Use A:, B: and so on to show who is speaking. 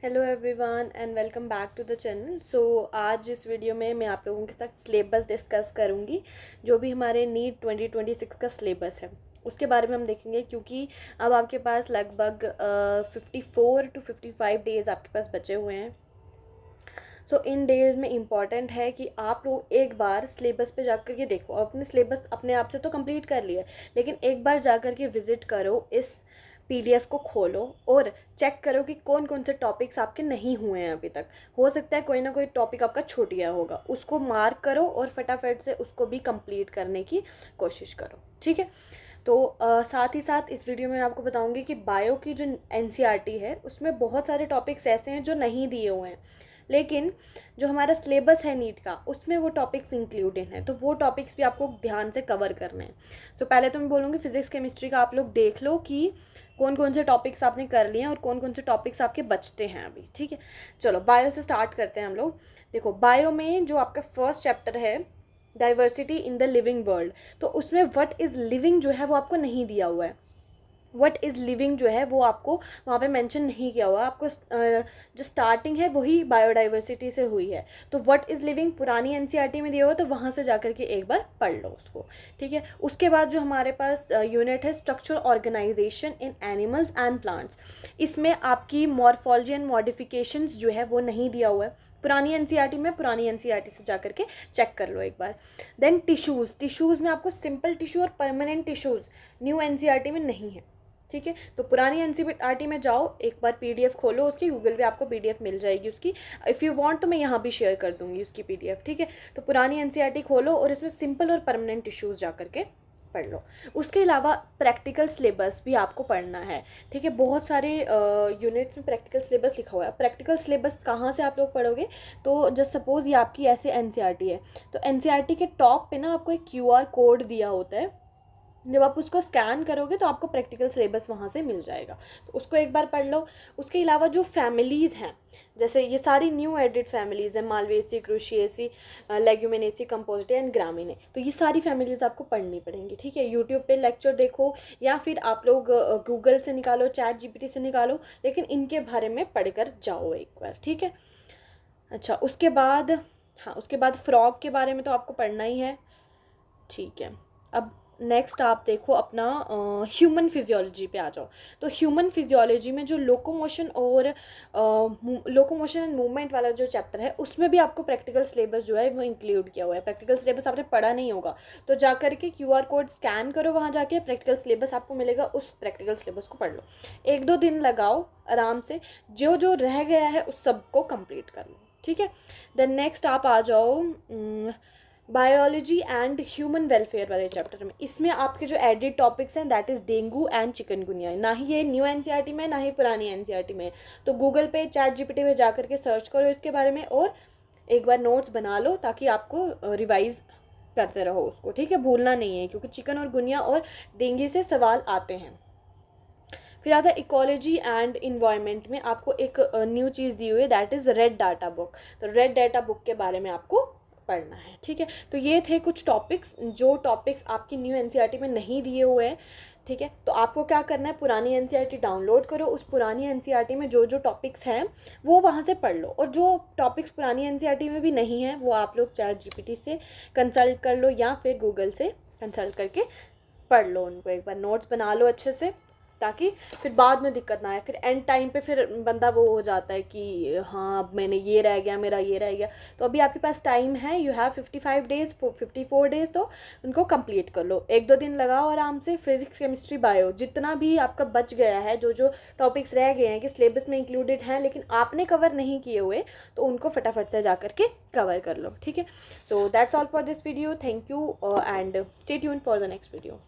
A: Hello everyone and welcome back to the channel. आज इस video में मैं आप लोगों के साथ सिलेबस डिस्कस करूंगी। जो भी हमारे नीट 2026 का सिलेबस है उसके बारे में हम देखेंगे, क्योंकि अब आपके पास लगभग 54 to 55 डेज़ आपके पास बचे हुए हैं। इन डेज़ में इम्पॉर्टेंट है कि आप लोग एक बार सिलेबस पे जाकर के देखो। अपने सिलेबस अपने आप से तो कंप्लीट कर लिया, लेकिन एक बार जाकर के विज़िट करो, इस पीडीएफ को खोलो और चेक करो कि कौन कौन से टॉपिक्स आपके नहीं हुए हैं अभी तक। हो सकता है कोई ना कोई टॉपिक आपका छूट गया होगा, उसको मार्क करो और फटाफट से उसको भी कंप्लीट करने की कोशिश करो, ठीक है। साथ ही साथ इस वीडियो में आपको बताऊंगी कि बायो की जो एनसीईआरटी है उसमें बहुत सारे टॉपिक्स ऐसे हैं जो नहीं दिए हुए हैं, लेकिन जो हमारा सिलेबस है नीट का उसमें वो टॉपिक्स इंक्लूडेड हैं, तो वो टॉपिक्स भी आपको ध्यान से कवर करने हैं। पहले तो मैं बोलूँगी फिजिक्स केमिस्ट्री का आप लोग देख लो कि कौन कौन से टॉपिक्स आपने कर लिए हैं और कौन कौन से टॉपिक्स आपके बचते हैं अभी, ठीक है। चलो बायो से स्टार्ट करते हैं हम लोग। देखो बायो में जो आपका फर्स्ट चैप्टर है diversity in the living world, तो उसमें व्हाट इज़ लिविंग जो है वो आपको नहीं दिया हुआ है। व्हाट इज़ लिविंग जो है वो आपको वहाँ पे मेंशन नहीं किया हुआ। आपको जो स्टार्टिंग है वही बायोडाइवर्सिटी से हुई है, तो व्हाट इज़ लिविंग पुरानी एनसीईआरटी में दिया हुआ, तो वहाँ से जाकर के एक बार पढ़ लो उसको, ठीक है। उसके बाद जो हमारे पास यूनिट है structural organisation in animals and plants, इसमें आपकी मॉर्फोलॉजी एंड मॉडिफिकेशंस जो है वो नहीं दिया हुआ है पुरानी एनसीईआरटी में। पुरानी एनसीईआरटी से जाकर के चेक कर लो एक बार। देन टिश्यूज़ में आपको सिंपल टिश्यू और परमानेंट टिश्यूज़ न्यू एनसीईआरटी में नहीं है, ठीक है। तो पुरानी एनसीईआरटी में जाओ, एक बार पीडीएफ खोलो उसकी, गूगल पे आपको पीडीएफ मिल जाएगी उसकी। इफ़ यू वांट तो मैं यहाँ भी शेयर कर दूँगी उसकी पीडीएफ, ठीक है। तो पुरानी एनसीईआरटी खोलो और इसमें सिंपल और परमानेंट इश्यूज़ जा करके पढ़ लो। उसके अलावा प्रैक्टिकल सिलेबस भी आपको पढ़ना है, ठीक है। बहुत सारे यूनिट्स में प्रैक्टिकल सिलेबस लिखा हुआ है। प्रैक्टिकल सिलेबस कहाँ से आप लोग पढ़ोगे, तो जस्ट सपोज़ ये आपकी ऐसे एनसीईआरटी है, तो एनसीईआरटी के टॉप पे ना आपको एक क्यूआर कोड दिया होता है। जब आप उसको स्कैन करोगे तो आपको प्रैक्टिकल सिलेबस वहाँ से मिल जाएगा, तो उसको एक बार पढ़ लो। उसके अलावा जो फैमिलीज़ हैं, जैसे ये सारी न्यू एडेड फैमिलीज़ हैं, मालवेसी, क्रूशिएसी, लेग्यूमिनेसी, कंपोजिटे एंड ग्रामीने, तो ये सारी फैमिलीज़ आपको पढ़नी पड़ेंगी, ठीक है। यूट्यूब पे लेक्चर देखो या फिर आप लोग गूगल से निकालो, चैट जीपीटी से निकालो, लेकिन इनके बारे में पढ़ कर जाओ एक बार, ठीक है। अच्छा, उसके बाद उसके बाद फ्रॉग के बारे में तो आपको पढ़ना ही है, ठीक है। अब नेक्स्ट आप देखो अपना ह्यूमन फिजियोलॉजी पे आ जाओ। तो ह्यूमन फिजियोलॉजी में जो लोकोमोशन एंड मूवमेंट वाला जो चैप्टर है उसमें भी आपको प्रैक्टिकल सिलेबस जो है वो इंक्लूड किया हुआ है। प्रैक्टिकल सिलेबस आपने पढ़ा नहीं होगा तो जा करके क्यूआर कोड स्कैन करो, वहाँ जाके प्रैक्टिकल सिलेबस आपको मिलेगा, उस प्रैक्टिकल सिलेबस को पढ़ लो। 1-2 दिन लगाओ आराम से, जो जो रह गया है उस सबको कंप्लीट कर लो, ठीक है। देन नेक्स्ट आप आ जाओ बायोलॉजी एंड ह्यूमन वेलफेयर वाले चैप्टर में। इसमें आपके जो एडिड टॉपिक्स हैं that is dengue and chikungunya. ना ही ये न्यू एनसीईआरटी में, ना ही पुरानी एनसीईआरटी में। तो गूगल पे, चैट जीपीटी में जाकर के सर्च करो इसके बारे में और एक बार नोट्स बना लो, ताकि आपको रिवाइज करते रहो उसको, ठीक है। भूलना नहीं है, क्योंकि चिकन और गुनिया और डेंगू से सवाल आते हैं। फिर आता है इकोलॉजी एंड इन्वायरमेंट में आपको एक न्यू चीज़ दी हुई है that is red data book. तो रेड डाटा बुक के बारे में आपको पढ़ना है, ठीक है। तो ये थे कुछ टॉपिक्स, जो टॉपिक्स आपकी न्यू एनसीईआरटी में नहीं दिए हुए हैं, ठीक है। तो आपको क्या करना है, पुरानी एनसीईआरटी डाउनलोड करो, उस पुरानी एनसीईआरटी में जो जो टॉपिक्स हैं वो वहाँ से पढ़ लो, और जो टॉपिक्स पुरानी एनसीईआरटी में भी नहीं हैं वो आप लोग चैट जीपीटी से कंसल्ट कर लो या फिर गूगल से कंसल्ट करके पढ़ लो उनको। एक बार नोट्स बना लो अच्छे से, ताकि फिर बाद में दिक्कत ना आए। फिर एंड टाइम पे फिर बंदा वो हो जाता है कि हाँ अब मैंने ये रह गया, मेरा ये रह गया। तो अभी आपके पास टाइम है, यू हैव 55 डेज़ 54 डेज़, तो उनको कंप्लीट कर लो। 1-2 दिन लगाओ आराम से। फिजिक्स केमिस्ट्री बायो जितना भी आपका बच गया है, जो जो टॉपिक्स रह गए हैं कि सिलेबस में इंक्लूडेड हैं लेकिन आपने कवर नहीं किए हुए, तो उनको फटाफट से जा करके कवर कर लो, ठीक है। So that's all for this video. Thank you and stay tuned for the next video.